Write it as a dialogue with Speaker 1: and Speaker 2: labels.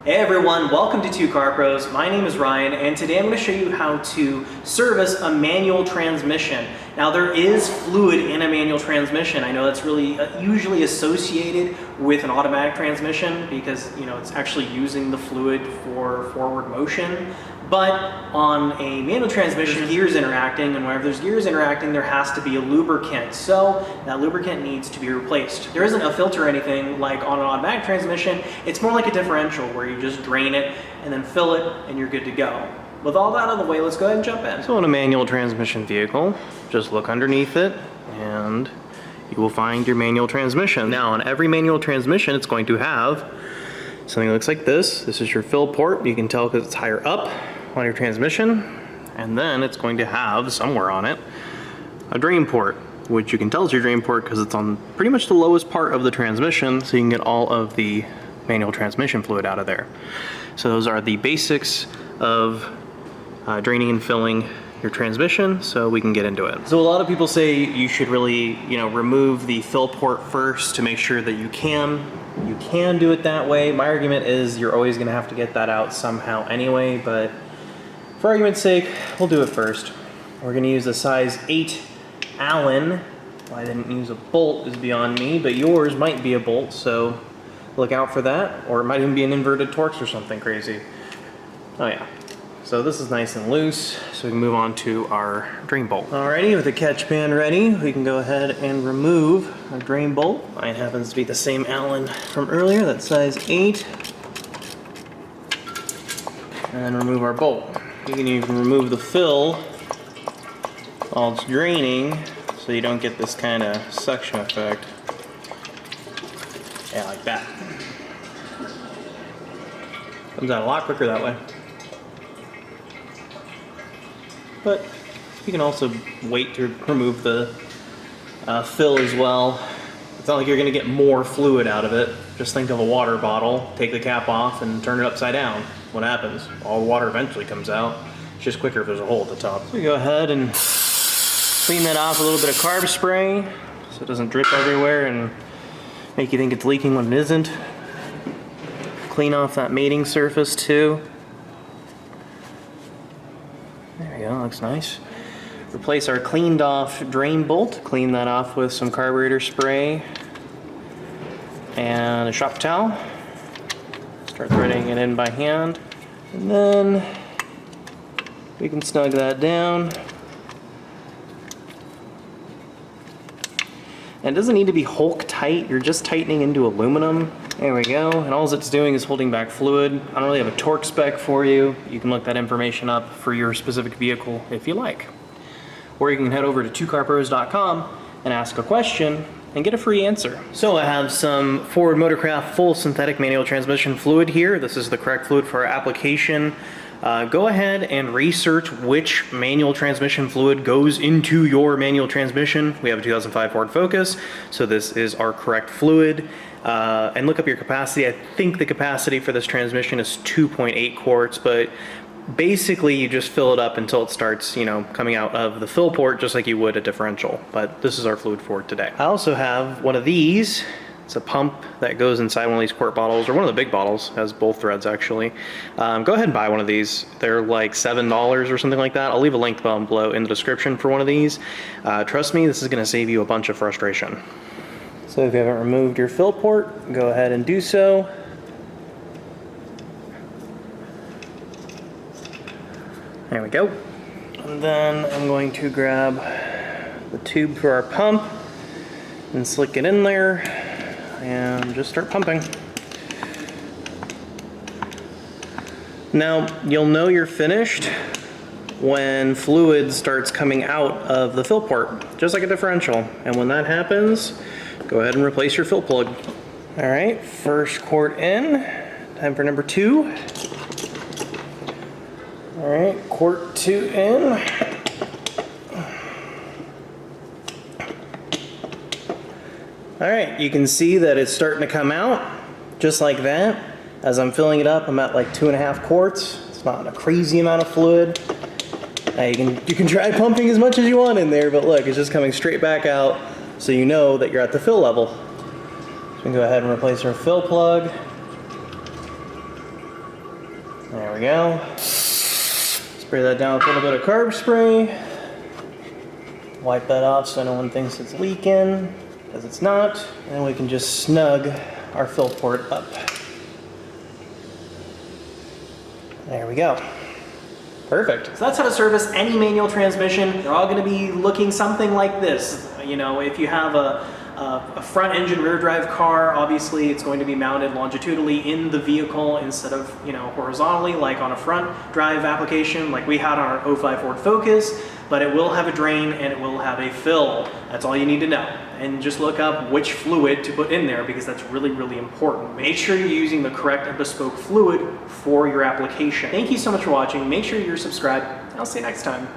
Speaker 1: Hey everyone, welcome to Two Car Pros. My name is Ryan, and today I'm going to show you how to service a manual transmission. Now there is fluid in a manual transmission. I know that's really usually associated with an automatic transmission because it's actually using the fluid for forward motion. But on a manual transmission, there's gears interacting, and whenever there's gears interacting, there has to be a lubricant. So that lubricant needs to be replaced. There isn't a filter or anything like on an automatic transmission. It's more like a differential where you just drain it and then fill it and you're good to go. With all that out of the way, let's go ahead and jump in. So in a manual transmission vehicle, just look underneath it and you will find your manual transmission. Now on every manual transmission, it's going to have something that looks like this. This is your fill port. You can tell because it's higher up on your transmission. And then it's going to have somewhere on it a drain port, which you can tell is your drain port because it's on pretty much the lowest part of the transmission, so you can get all of the manual transmission fluid out of there. So those are the basics of draining and filling your transmission, so we can get into it. So a lot of people say you should really, remove the fill port first to make sure that you can do it that way. My argument is you're always gonna have to get that out somehow anyway, but for argument's sake, we'll do it first. We're gonna use a size 8 Allen. Why I didn't use a bolt is beyond me, but yours might be a bolt, so look out for that. Or it might even be an inverted Torx or something crazy. Oh yeah. So this is nice and loose, so we can move on to our drain bolt. Alrighty, with the catch pan ready, we can go ahead and remove our drain bolt. Mine happens to be the same Allen from earlier, that's size 8. And then remove our bolt. You can even remove the fill while it's draining, so you don't get this kind of suction effect. Yeah, like that. Comes out a lot quicker that way. But you can also wait to remove the fill as well. It's not like you're going to get more fluid out of it. Just think of a water bottle, take the cap off and turn it upside down. What happens? All the water eventually comes out. It's just quicker if there's a hole at the top. So we go ahead and clean that off with a little bit of carb spray so it doesn't drip everywhere and make you think it's leaking when it isn't. Clean off that mating surface too. There we go, looks nice. Replace our cleaned off drain bolt. Clean that off with some carburetor spray and a shop towel. Start threading it in by hand. And then we can snug that down. And it doesn't need to be Hulk tight, you're just tightening into aluminum. There we go, and all it's doing is holding back fluid. I don't really have a torque spec for you. You can look that information up for your specific vehicle if you like. Or you can head over to twocarpros.com and ask a question and get a free answer. So I have some Ford Motorcraft full synthetic manual transmission fluid here. This is the correct fluid for our application. Go ahead and research which manual transmission fluid goes into your manual transmission. We have a 2005 Ford Focus, so this is our correct fluid. And look up your capacity. I think the capacity for this transmission is 2.8 quarts, but basically you just fill it up until it starts, coming out of the fill port just like you would a differential. But this is our fluid for today. I also have one of these. It's a pump that goes inside one of these quart bottles, or one of the big bottles, has both threads actually. Go ahead and buy one of these. They're like $7 or something like that. I'll leave a link down below in the description for one of these. Trust me, this is gonna save you a bunch of frustration. So if you haven't removed your fill port, go ahead and do so. There we go. And then I'm going to grab the tube for our pump and slick it in there and just start pumping. Now, you'll know you're finished when fluid starts coming out of the fill port, just like a differential. And when that happens, go ahead and replace your fill plug. All right, first quart in, time for number 2. All right, quart 2 in. All right, you can see that it's starting to come out just like that. As I'm filling it up, I'm at like 2.5 quarts. It's not a crazy amount of fluid. You can try pumping as much as you want in there, but look, it's just coming straight back out, so you know that you're at the fill level. So we can go ahead and replace our fill plug. There we go. Spray that down with a little bit of carb spray. Wipe that off so no one thinks it's leaking, because it's not. And we can just snug our fill port up. There we go. Perfect. So that's how to service any manual transmission. They're all going to be looking something like this. You know, if you have a front engine rear drive car, obviously it's going to be mounted longitudinally in the vehicle instead of, you know, horizontally like on a front drive application like we had on our 05 Ford Focus, but it will have a drain and it will have a fill. That's all you need to know. And just look up which fluid to put in there because that's really, really important. Make sure you're using the correct and bespoke fluid for your application. Thank you so much for watching. Make sure you're subscribed. I'll see you next time.